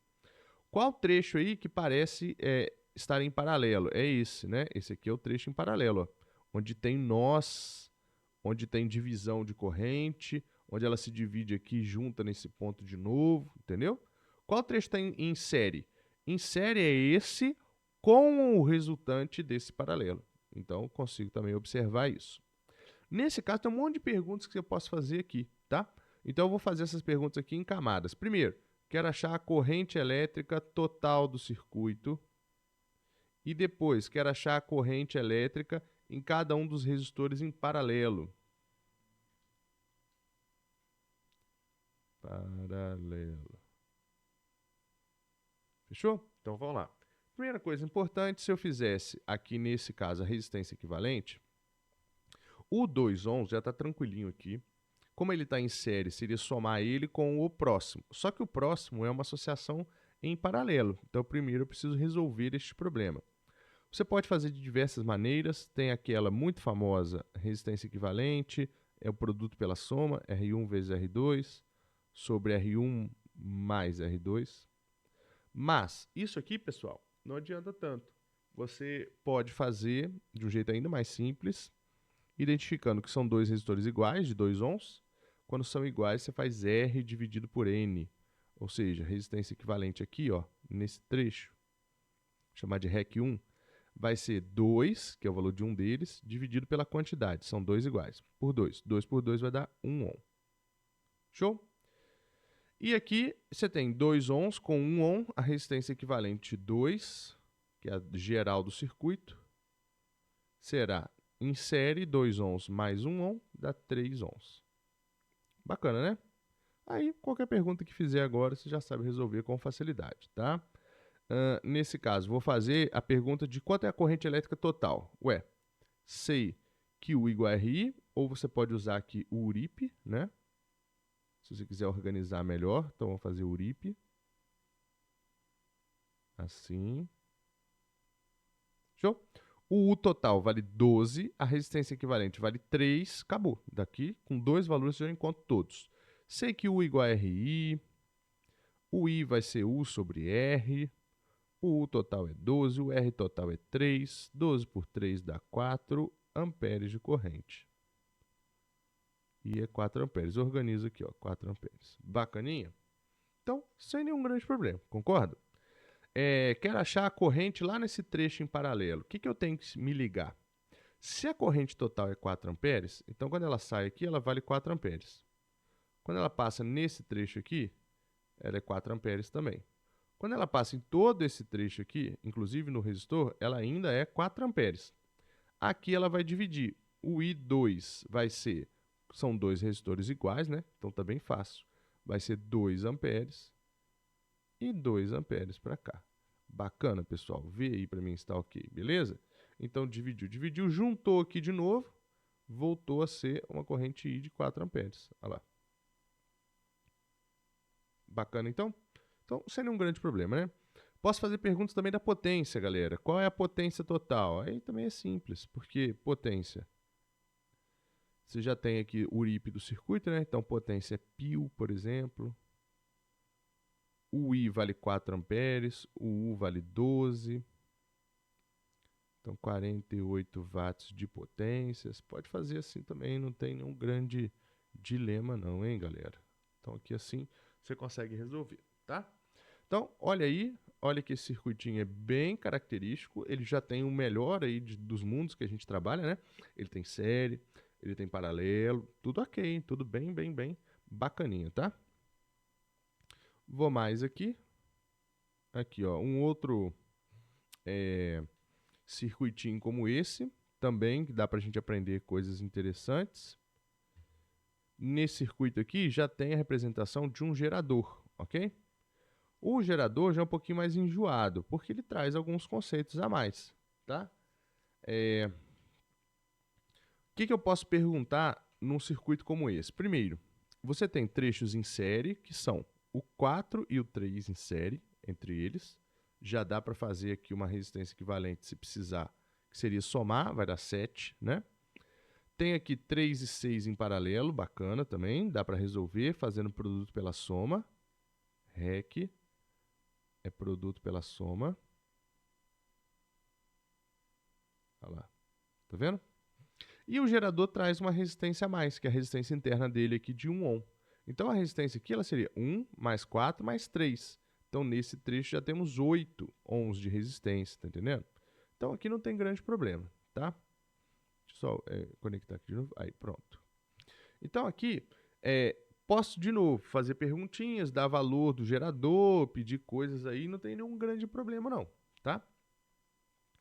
Qual trecho aí que parece estar em paralelo? É esse, né? Esse aqui é o trecho em paralelo, ó, onde tem nós, onde tem divisão de corrente, onde ela se divide aqui e junta nesse ponto de novo, entendeu? Qual trecho está em série? Em série é esse com o resultante desse paralelo. Então, consigo também observar isso. Nesse caso, tem um monte de perguntas que eu posso fazer aqui, tá? Então, eu vou fazer essas perguntas aqui em camadas. Primeiro, quero achar a corrente elétrica total do circuito. E depois, quero achar a corrente elétrica em cada um dos resistores em paralelo. Paralelo. Fechou? Então, vamos lá. Primeira coisa importante, se eu fizesse aqui nesse caso a resistência equivalente, o 2 ohms já está tranquilinho aqui. Como ele está em série, seria somar ele com o próximo. Só que o próximo é uma associação em paralelo. Então, primeiro eu preciso resolver este problema. Você pode fazer de diversas maneiras. Tem aquela muito famosa resistência equivalente, é o produto pela soma, R1 vezes R2, sobre R1 mais R2. Mas isso aqui, pessoal, não adianta tanto. Você pode fazer de um jeito ainda mais simples, identificando que são dois resistores iguais, de 2 ohms. Quando são iguais, você faz R dividido por N. Ou seja, resistência equivalente aqui, ó, nesse trecho, chamar de REC1, vai ser 2, que é o valor de um deles, dividido pela quantidade. São dois iguais, por 2. 2 por 2 vai dar 1 ohm. Show? E aqui você tem 2 ohms com 1 ohm, a resistência equivalente 2, que é a geral do circuito, será em série 2 ohms mais 1 ohm, dá 3 ohms. Bacana, né? Aí, qualquer pergunta que fizer agora, você já sabe resolver com facilidade, tá? Nesse caso, vou fazer a pergunta de quanto é a corrente elétrica total. Ué, sei que U igual a RI, ou você pode usar aqui o URIP, né? Se você quiser organizar melhor, então vamos fazer o URIP. Assim. Show? O U total vale 12, a resistência equivalente vale 3, acabou. Daqui, com dois valores, eu já encontro todos. Sei que U igual a RI, o I vai ser U sobre R, o U total é 12, o R total é 3, 12 por 3 dá 4 amperes de corrente. E é 4 amperes. Organizo aqui, ó, 4 amperes. Bacaninha? Então, sem nenhum grande problema, concorda? Quero achar a corrente lá nesse trecho em paralelo. O que eu tenho que me ligar? Se a corrente total é 4 amperes, então quando ela sai aqui, ela vale 4 amperes. Quando ela passa nesse trecho aqui, ela é 4 amperes também. Quando ela passa em todo esse trecho aqui, inclusive no resistor, ela ainda é 4 amperes. Aqui ela vai dividir. O I2 vai ser, são dois resistores iguais, né? Então tá bem fácil. Vai ser 2 amperes e 2 amperes para cá. Bacana, pessoal. Vê aí para mim se está ok, beleza? Então dividiu, juntou aqui de novo, voltou a ser uma corrente I de 4 amperes. Olha lá. Bacana, então? Então, sem nenhum grande problema, né? Posso fazer perguntas também da potência, galera. Qual é a potência total? Aí também é simples, porque potência. Você já tem aqui o URIP do circuito, né? Então, potência é π, por exemplo. O I vale 4 amperes, o U vale 12. Então, 48 watts de potência. Você pode fazer assim também, não tem nenhum grande dilema não, hein, galera? Então, aqui assim, você consegue resolver, tá? Então, olha aí, olha que esse circuitinho é bem característico, ele já tem o melhor aí dos mundos que a gente trabalha, né? Ele tem série, ele tem paralelo, tudo ok, tudo bem bacaninha, tá? Vou mais aqui. Aqui, ó, um outro circuitinho como esse, também, que dá pra gente aprender coisas interessantes. Nesse circuito aqui, já tem a representação de um gerador, ok? O gerador já é um pouquinho mais enjoado, porque ele traz alguns conceitos a mais, tá? O que eu posso perguntar num circuito como esse? Primeiro, você tem trechos em série, que são o 4 e o 3 em série, entre eles. Já dá para fazer aqui uma resistência equivalente, se precisar, que seria somar, vai dar 7, né? Tem aqui 3 e 6 em paralelo, bacana também, dá para resolver fazendo produto pela soma. REC é produto pela soma. Olha lá, tá vendo? E o gerador traz uma resistência a mais, que é a resistência interna dele aqui de 1 ohm. Então, a resistência aqui ela seria 1 mais 4 mais 3. Então, nesse trecho já temos 8 ohms de resistência, tá entendendo? Então, aqui não tem grande problema, tá? Deixa eu só conectar aqui de novo. Aí, pronto. Então, aqui, posso, de novo, fazer perguntinhas, dar valor do gerador, pedir coisas aí, não tem nenhum grande problema, não, tá?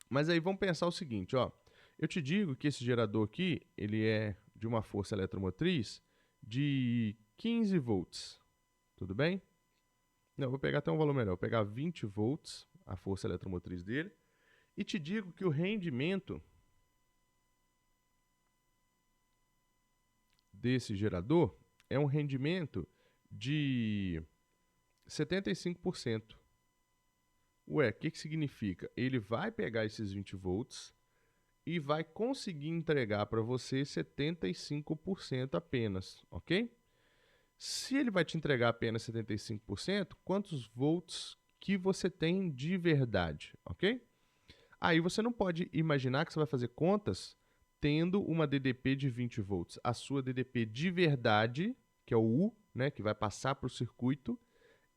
Mas aí, vamos pensar o seguinte, ó. Eu te digo que esse gerador aqui, ele é de uma força eletromotriz de 15 volts, tudo bem? Não, vou pegar até um valor melhor, vou pegar 20 volts, a força eletromotriz dele, e te digo que o rendimento desse gerador é um rendimento de 75%. Ué, o que significa? Ele vai pegar esses 20 volts e vai conseguir entregar para você 75% apenas, ok? Se ele vai te entregar apenas 75%, quantos volts que você tem de verdade, ok? Aí você não pode imaginar que você vai fazer contas tendo uma DDP de 20 volts. A sua DDP de verdade, que é o U, né, que vai passar para o circuito,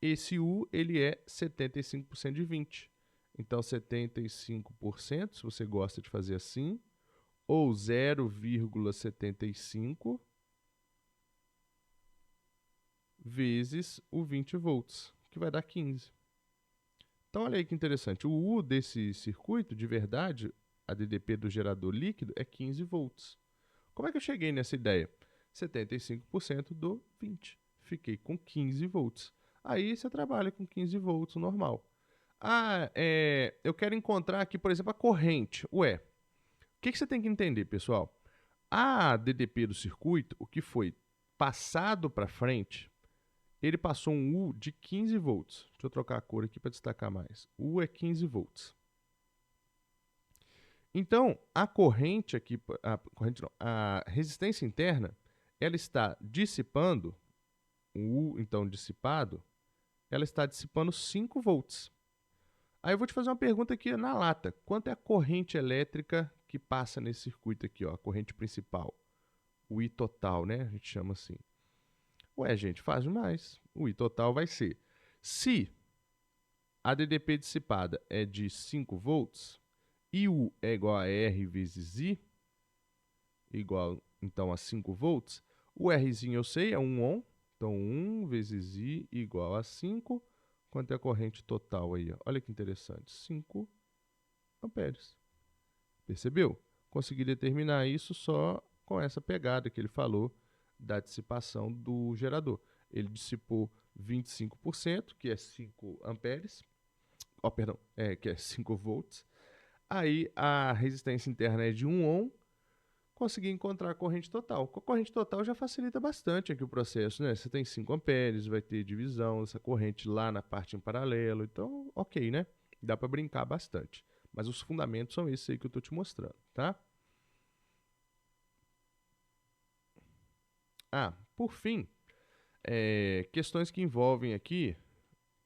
esse U ele é 75% de 20. Então, 75%, se você gosta de fazer assim, ou 0,75 vezes o 20 volts, que vai dar 15. Então, olha aí que interessante. O U desse circuito, de verdade, a DDP do gerador líquido é 15 volts. Como é que eu cheguei nessa ideia? 75% do 20. Fiquei com 15 volts. Aí você trabalha com 15 volts normal. Eu quero encontrar aqui, por exemplo, a corrente. Ué, o que você tem que entender, pessoal? A DDP do circuito, o que foi passado para frente, ele passou um U de 15 volts. Deixa eu trocar a cor aqui para destacar mais. U é 15 volts. Então, a corrente aqui, a resistência interna, ela está dissipando, o U, então, dissipado, ela está dissipando 5 volts. Aí eu vou te fazer uma pergunta aqui na lata. Quanto é a corrente elétrica que passa nesse circuito aqui, ó, a corrente principal? O I total, né? A gente chama assim. Ué, gente, faz mais. O I total vai ser, se a DDP dissipada é de 5 volts, e U é igual a R vezes I, igual, então, a 5 volts, o Rzinho eu sei, é 1 ohm, então 1 vezes I igual a 5. Quanto é a corrente total aí? Ó? Olha que interessante, 5 amperes. Percebeu? Consegui determinar isso só com essa pegada que ele falou da dissipação do gerador. Ele dissipou 25%, que é 5 amperes, que é 5 volts. Aí a resistência interna é de 1 ohm, consegui encontrar a corrente total. Com a corrente total já facilita bastante aqui o processo, né? Você tem 5 amperes, vai ter divisão dessa corrente lá na parte em paralelo, então ok, né? Dá para brincar bastante. Mas os fundamentos são esses aí que eu estou te mostrando, tá? Por fim, questões que envolvem aqui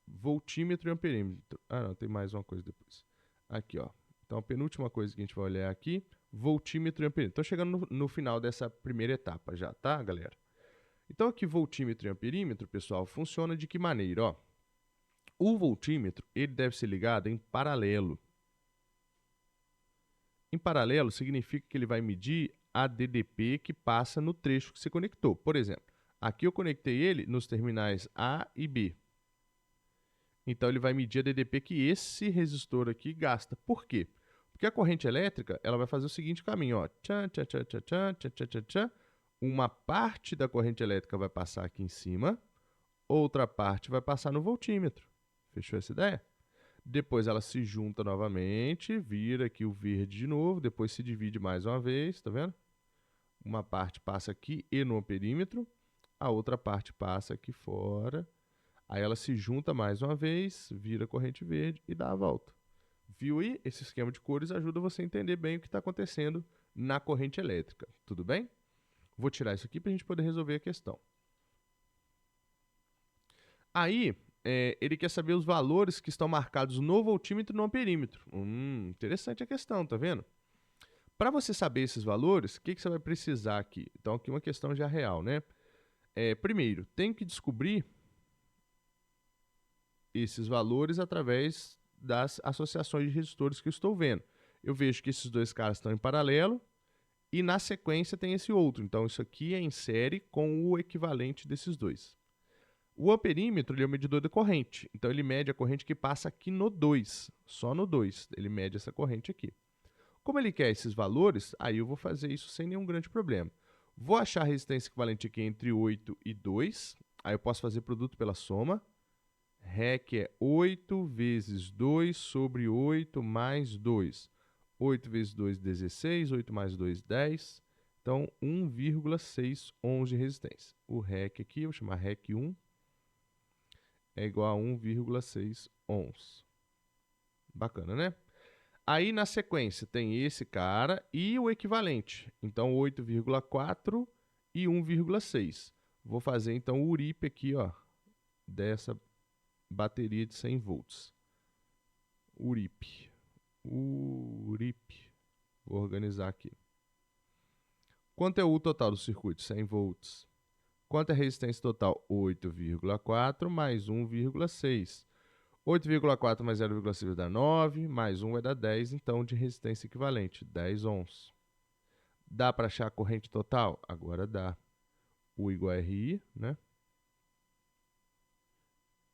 voltímetro e amperímetro. Não, tem mais uma coisa depois. Aqui, ó. Então, a penúltima coisa que a gente vai olhar aqui, voltímetro e amperímetro. Estou chegando no final dessa primeira etapa já, tá, galera? Então, aqui, voltímetro e amperímetro, pessoal, funciona de que maneira? Ó, o voltímetro, ele deve ser ligado em paralelo. Em paralelo, significa que ele vai medir a DDP que passa no trecho que você conectou. Por exemplo, aqui eu conectei ele nos terminais A e B. Então, ele vai medir a DDP que esse resistor aqui gasta. Por quê? Porque a corrente elétrica, ela vai fazer o seguinte caminho, ó. Uma parte da corrente elétrica vai passar aqui em cima, outra parte vai passar no voltímetro. Fechou essa ideia? Depois ela se junta novamente, vira aqui o verde de novo, depois se divide mais uma vez, tá vendo? Uma parte passa aqui e no amperímetro, a outra parte passa aqui fora. Aí ela se junta mais uma vez, vira corrente verde e dá a volta. Viu aí? Esse esquema de cores ajuda você a entender bem o que está acontecendo na corrente elétrica. Tudo bem? Vou tirar isso aqui para a gente poder resolver a questão. Aí, ele quer saber os valores que estão marcados no voltímetro e no amperímetro. Interessante a questão, tá vendo? Para você saber esses valores, o que você vai precisar aqui? Então, aqui uma questão já real, né? Primeiro, tenho que descobrir esses valores através das associações de resistores que eu estou vendo. Eu vejo que esses dois caras estão em paralelo e na sequência tem esse outro. Então, isso aqui é em série com o equivalente desses dois. O amperímetro ele é o medidor da corrente. Então, ele mede a corrente que passa aqui no 2. Só no 2. Ele mede essa corrente aqui. Como ele quer esses valores, aí eu vou fazer isso sem nenhum grande problema. Vou achar a resistência equivalente aqui entre 8 e 2. Aí eu posso fazer produto pela soma. REC é 8 vezes 2 sobre 8 mais 2. 8 vezes 2, 16. 8 mais 2, 10. Então, 1,6 ohms de resistência. O REC aqui, eu vou chamar REC 1, é igual a 1,6 ohms. Bacana, né? Aí, na sequência, tem esse cara e o equivalente. Então, 8,4 e 1,6. Vou fazer, então, o URIP aqui, ó, dessa bateria de 100 volts. URIP. Vou organizar aqui. Quanto é o U total do circuito? 100 volts. Quanto é a resistência total? 8,4 mais 1,6. 8,4 mais 0,6 vai dar 9, mais 1 vai dar 10, então de resistência equivalente, 10 ohms. Dá para achar a corrente total? Agora dá. U igual a RI, né?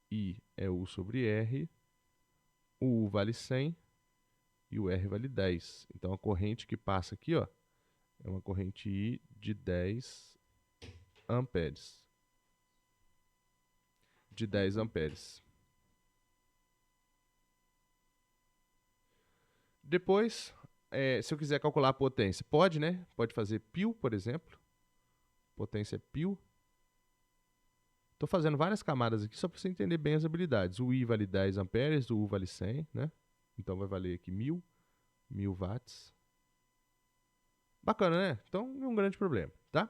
I é U sobre R, o U vale 100 e o R vale 10. Então a corrente que passa aqui, ó, é uma corrente I de 10 amperes. De 10 amperes. Depois, se eu quiser calcular a potência, pode, né? Pode fazer π, por exemplo. Potência π. Estou fazendo várias camadas aqui só para você entender bem as habilidades. O I vale 10 amperes, o U vale 100, né? Então vai valer aqui 1000 watts. Bacana, né? Então, não é um grande problema, tá?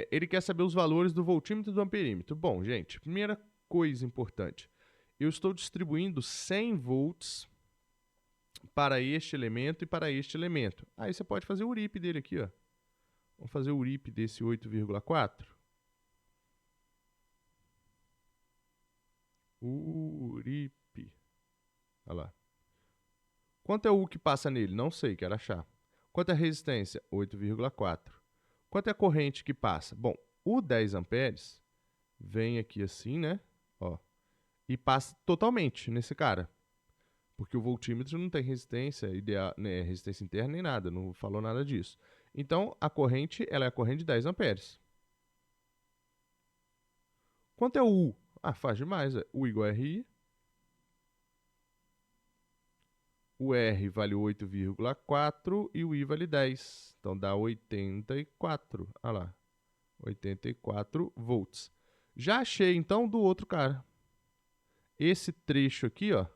Ele quer saber os valores do voltímetro e do amperímetro. Bom, gente, primeira coisa importante. Eu estou distribuindo 100 volts para este elemento e para este elemento. Aí você pode fazer o URIP dele aqui, ó. Vamos fazer o URIP desse 8,4. URIP. Olha lá. Quanto é o U que passa nele? Não sei, quero achar. Quanto é a resistência? 8,4. Quanto é a corrente que passa? Bom, o 10 amperes vem aqui assim, né? Ó, e passa totalmente nesse cara. Porque o voltímetro não tem resistência ideal, né, resistência interna nem nada, não falou nada disso. Então, a corrente, ela é a corrente de 10 amperes. Quanto é o U? Ah, faz demais. U igual a RI. O R vale 8,4 e o I vale 10. Então, dá 84. Olha lá. 84 volts. Já achei, então, do outro cara. Esse trecho aqui, ó,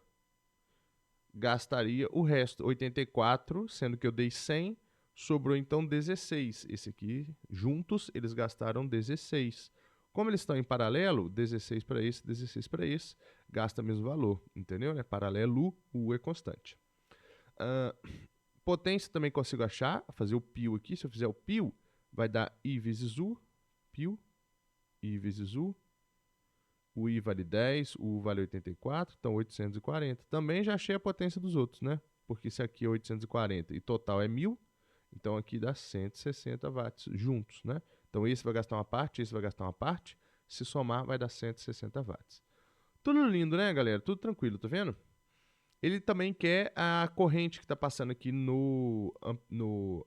gastaria o resto. 84, sendo que eu dei 100, sobrou, então, 16. Esse aqui, juntos, eles gastaram 16. Como eles estão em paralelo, 16 para esse, 16 para esse, gasta o mesmo valor, entendeu? É paralelo, o U é constante. Potência também consigo achar, fazer o π aqui. Se eu fizer o π, vai dar I vezes U, π, I vezes U. O I vale 10, o U vale 84, então 840. Também já achei a potência dos outros, né? Porque se aqui é 840 e total é 1000, então aqui dá 160 watts juntos, né? Então esse vai gastar uma parte, esse vai gastar uma parte. Se somar, vai dar 160 watts. Tudo lindo, né, galera? Tudo tranquilo, tá vendo? Ele também quer a corrente que está passando aqui no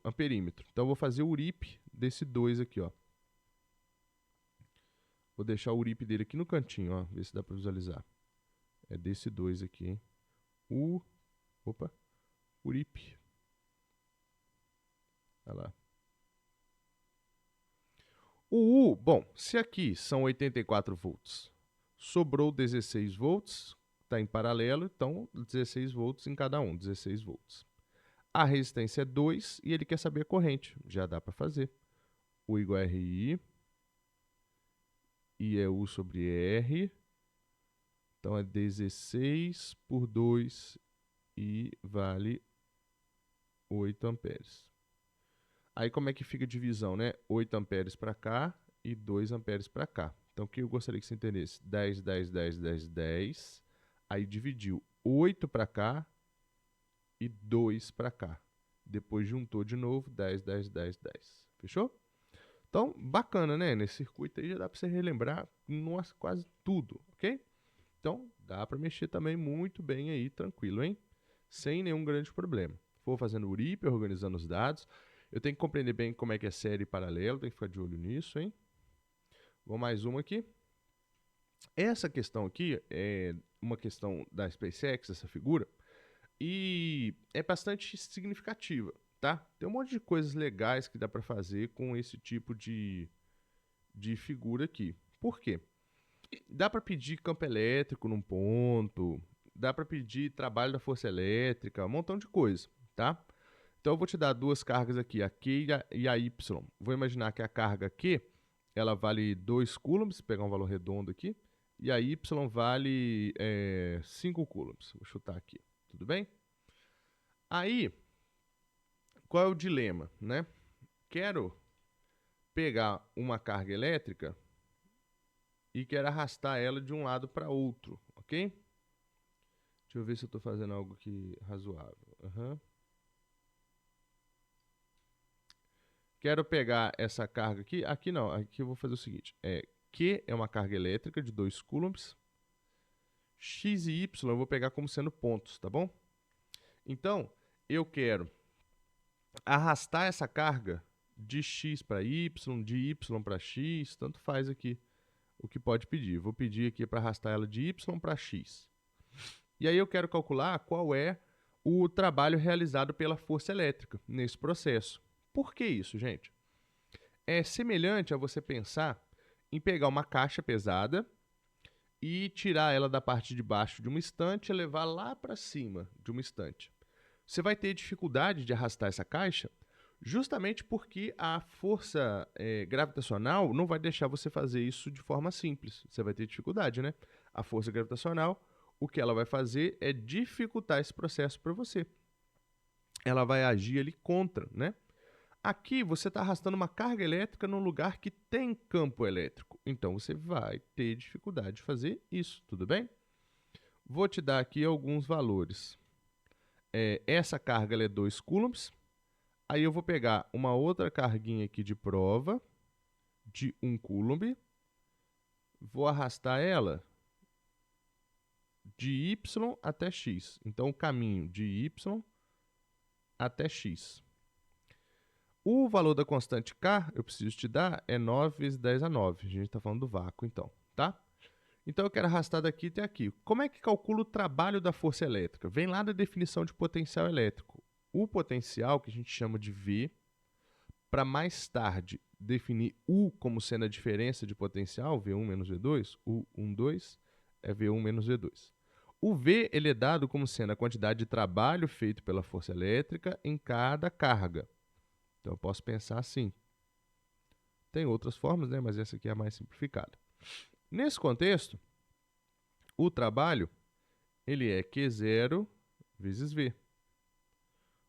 amperímetro. Então, eu vou fazer o URIP desse 2 aqui, ó. Vou deixar o URIP dele aqui no cantinho, ó. Ver se dá para visualizar. É desse 2 aqui, hein? URIP. Olha lá. O U, bom, se aqui são 84 volts, sobrou 16 volts, está em paralelo, então 16 volts em cada um, 16 volts. A resistência é 2 e ele quer saber a corrente, já dá para fazer. U igual a RI, I é U sobre R, então é 16 por 2 e vale 8 amperes. Aí como é que fica a divisão, né? 8 amperes para cá e 2 amperes para cá. Então o que eu gostaria que você entendesse? 10, 10, 10, 10, 10. Aí dividiu 8 para cá e 2 para cá. Depois juntou de novo, 10, 10, 10, 10. Fechou? Então, bacana, né? Nesse circuito aí já dá para você relembrar quase tudo, ok? Então, dá para mexer também muito bem aí, tranquilo, hein? Sem nenhum grande problema. For fazendo URIP, organizando os dados. Eu tenho que compreender bem como é que é série e paralelo, tem que ficar de olho nisso, hein? Vamos mais uma aqui. Essa questão aqui é uma questão da SpaceX, essa figura, e é bastante significativa. tá? Tem um monte de coisas legais que dá para fazer com esse tipo de figura aqui. Por quê? Dá para pedir campo elétrico num ponto, dá para pedir trabalho da força elétrica, um montão de coisa, tá? Então eu vou te dar duas cargas aqui, a Q e a Y. Vou imaginar que a carga Q, ela vale 2 coulombs, pegar um valor redondo aqui, e a Y vale 5 coulombs. Vou chutar aqui, tudo bem? Aí, qual é o dilema, né? Quero pegar uma carga elétrica e quero arrastar ela de um lado para outro, ok? Deixa eu ver se eu estou fazendo algo aqui razoável. Quero pegar essa carga aqui. Aqui não, aqui eu vou fazer o seguinte. Q é uma carga elétrica de 2 coulombs. X e Y eu vou pegar como sendo pontos, tá bom? Então, eu quero arrastar essa carga de X para Y, de Y para X, tanto faz aqui o que pode pedir. Vou pedir aqui para arrastar ela de Y para X. E aí eu quero calcular qual é o trabalho realizado pela força elétrica nesse processo. Por que isso, gente? É semelhante a você pensar em pegar uma caixa pesada e tirar ela da parte de baixo de uma estante e levar lá para cima de uma estante. Você vai ter dificuldade de arrastar essa caixa justamente porque a força gravitacional não vai deixar você fazer isso de forma simples. Você vai ter dificuldade, né? A força gravitacional, o que ela vai fazer é dificultar esse processo para você. Ela vai agir ali contra, né? Aqui você está arrastando uma carga elétrica num lugar que tem campo elétrico. Então você vai ter dificuldade de fazer isso, tudo bem? Vou te dar aqui alguns valores. Essa carga é 2 coulombs. Aí eu vou pegar uma outra carguinha aqui de prova, de 1 coulomb. Vou arrastar ela de Y até X. Então o caminho de Y até X. O valor da constante K, eu preciso te dar, é 9 vezes 10 a 9. A gente está falando do vácuo, então, tá? Então, eu quero arrastar daqui até aqui. Como é que calcula o trabalho da força elétrica? Vem lá da definição de potencial elétrico. O potencial, que a gente chama de V, para mais tarde definir U como sendo a diferença de potencial, V1 menos V2, U12 é V1 menos V2. O V ele é dado como sendo a quantidade de trabalho feito pela força elétrica em cada carga. Então, eu posso pensar assim. Tem outras formas, né? Mas essa aqui é a mais simplificada. Nesse contexto, o trabalho ele é Q0 vezes V.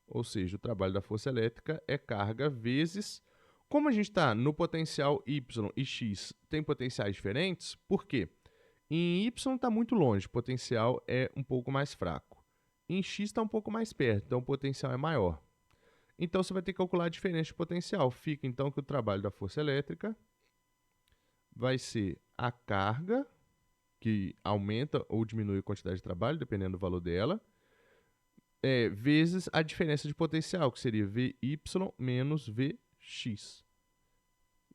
Ou seja, o trabalho da força elétrica é carga vezes... Como a gente está no potencial Y e X, tem potenciais diferentes, por quê? Em Y está muito longe, o potencial é um pouco mais fraco. Em X está um pouco mais perto, então o potencial é maior. Então, você vai ter que calcular a diferença de potencial. Fica, então, que o trabalho da força elétrica vai ser a carga, que aumenta ou diminui a quantidade de trabalho, dependendo do valor dela, vezes a diferença de potencial, que seria VY menos VX.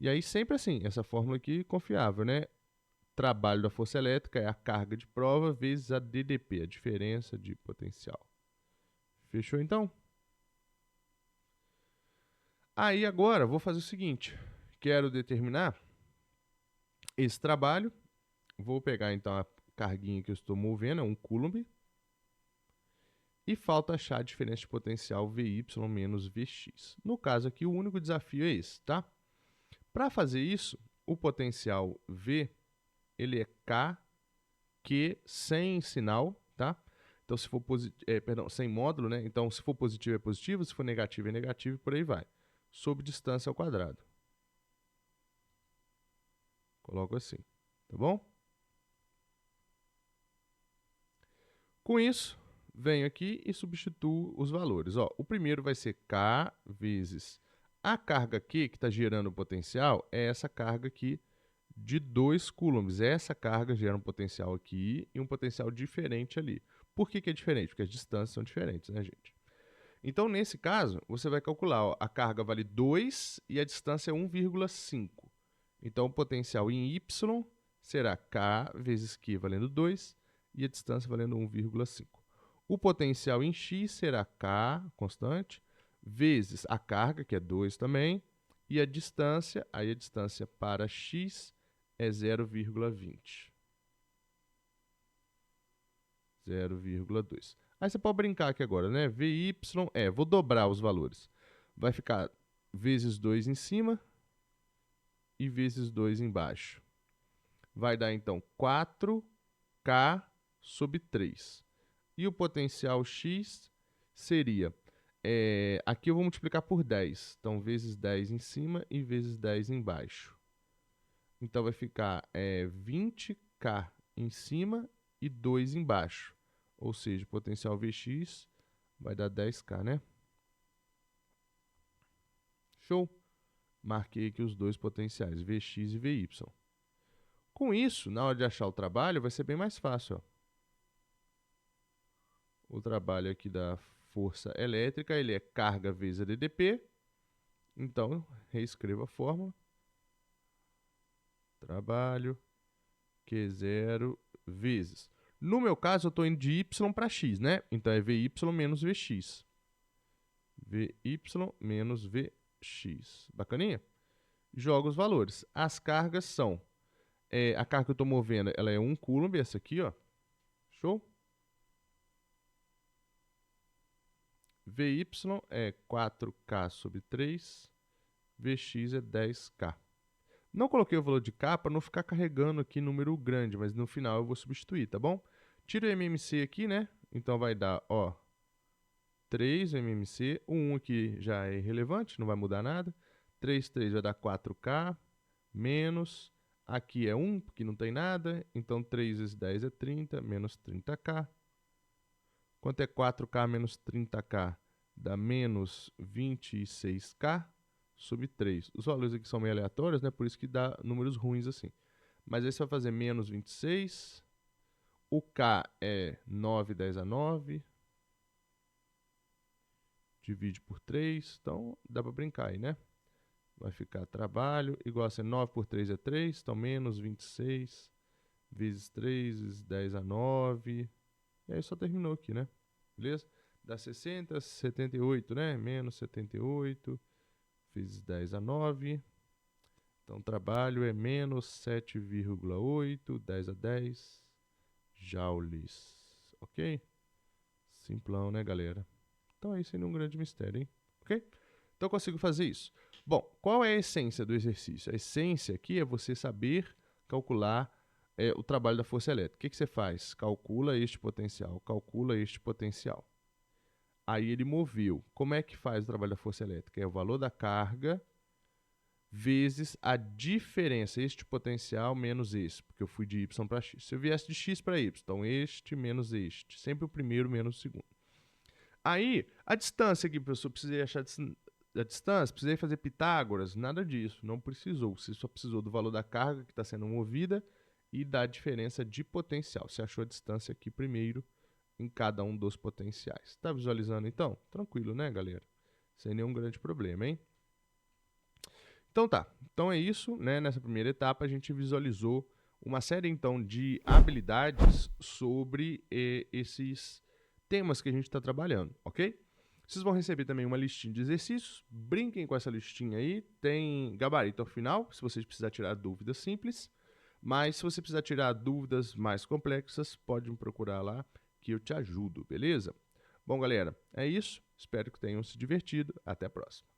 E aí, sempre assim, essa fórmula aqui confiável, né? Trabalho da força elétrica é a carga de prova vezes a DDP, a diferença de potencial. Fechou, então? Aí agora vou fazer o seguinte, quero determinar esse trabalho, vou pegar então a carguinha que eu estou movendo, é 1 coulomb, e falta achar a diferença de potencial VY menos VX. No caso aqui, o único desafio é esse, tá? Para fazer isso, o potencial V, ele é K, Q sem sinal, tá? Então, se for sem módulo, né? Então, se for positivo é positivo, se for negativo é negativo, e por aí vai. Sobre distância ao quadrado. Coloco assim, tá bom? Com isso, venho aqui e substituo os valores. Ó, o primeiro vai ser K vezes a carga Q, que está gerando o potencial, é essa carga aqui de 2 coulombs. Essa carga gera um potencial aqui e um potencial diferente ali. Por que é diferente? Porque as distâncias são diferentes, né, gente? Então, nesse caso, você vai calcular, ó, a carga vale 2 e a distância é 1,5. Então, o potencial em Y será K vezes Q valendo 2 e a distância valendo 1,5. O potencial em X será K, constante, vezes a carga, que é 2 também, e a distância, aí a distância para x é 0,20. 0,2. Aí você pode brincar aqui agora, né? VY vou dobrar os valores. Vai ficar vezes 2 em cima e vezes 2 embaixo. Vai dar, então, 4K sobre 3. E o potencial X seria... aqui eu vou multiplicar por 10. Então, vezes 10 em cima e vezes 10 embaixo. Então, vai ficar 20K em cima e 2 embaixo. Ou seja, o potencial Vx vai dar 10K, né? Show? Marquei aqui os dois potenciais, Vx e Vy. Com isso, na hora de achar o trabalho, vai ser bem mais fácil. Ó. O trabalho aqui da força elétrica, ele é carga vezes a DDP. Então, reescrevo a fórmula. Trabalho Q0 vezes. No meu caso, eu estou indo de Y para X, né? Então, é Vy menos Vx. Vy menos Vx. Bacaninha? Jogo os valores. As cargas são... a carga que eu estou movendo, ela é 1 coulomb, essa aqui, ó. Show? Vy é 4K sobre 3. Vx é 10K. Não coloquei o valor de K para não ficar carregando aqui número grande, mas no final eu vou substituir, tá bom? Tira o MMC aqui, né? Então vai dar, ó, 3 MMC. O 1 aqui já é irrelevante, não vai mudar nada. 3 vai dar 4K, menos... Aqui é 1, porque não tem nada. Então, 3 vezes 10 é 30, menos 30K. Quanto é 4K menos 30K? Dá menos 26K sobre 3. Os valores aqui são meio aleatórios, né? Por isso que dá números ruins assim. Mas aí você vai fazer menos 26. O K é 9, 10 a 9. Divide por 3. Então, dá para brincar aí, né? Vai ficar trabalho igual a ser 9 por 3 é 3, então menos 26 vezes 3 vezes 10 a 9. E aí só terminou aqui, né? Beleza? Dá 60, 78, né? Menos 78 vezes 10 a 9. Então, trabalho é menos 7,8, 10 a 10 joules. Ok? Simplão, né, galera? Então, é isso aí, não é um grande mistério, hein? Ok? Então, eu consigo fazer isso. Bom, qual é a essência do exercício? A essência aqui é você saber calcular o trabalho da força elétrica. O que você faz? Calcula este potencial, calcula este potencial. Aí ele moveu. Como é que faz o trabalho da força elétrica? É o valor da carga vezes a diferença, este potencial menos esse, porque eu fui de Y para X. Se eu viesse de X para Y, então este menos este. Sempre o primeiro menos o segundo. Aí, a distância aqui, professor, precisei achar a distância, precisei fazer Pitágoras, nada disso, não precisou. Você só precisou do valor da carga que está sendo movida e da diferença de potencial. Você achou a distância aqui primeiro em cada um dos potenciais. Está visualizando então? Tranquilo, né, galera? Sem nenhum grande problema, hein? Então tá, então é isso, né? Nessa primeira etapa a gente visualizou uma série então de habilidades sobre esses temas que a gente está trabalhando, ok? Vocês vão receber também uma listinha de exercícios, brinquem com essa listinha aí, tem gabarito ao final, se vocês precisarem tirar dúvidas simples, mas se você precisar tirar dúvidas mais complexas, pode me procurar lá que eu te ajudo, beleza? Bom, galera, é isso, espero que tenham se divertido, até a próxima.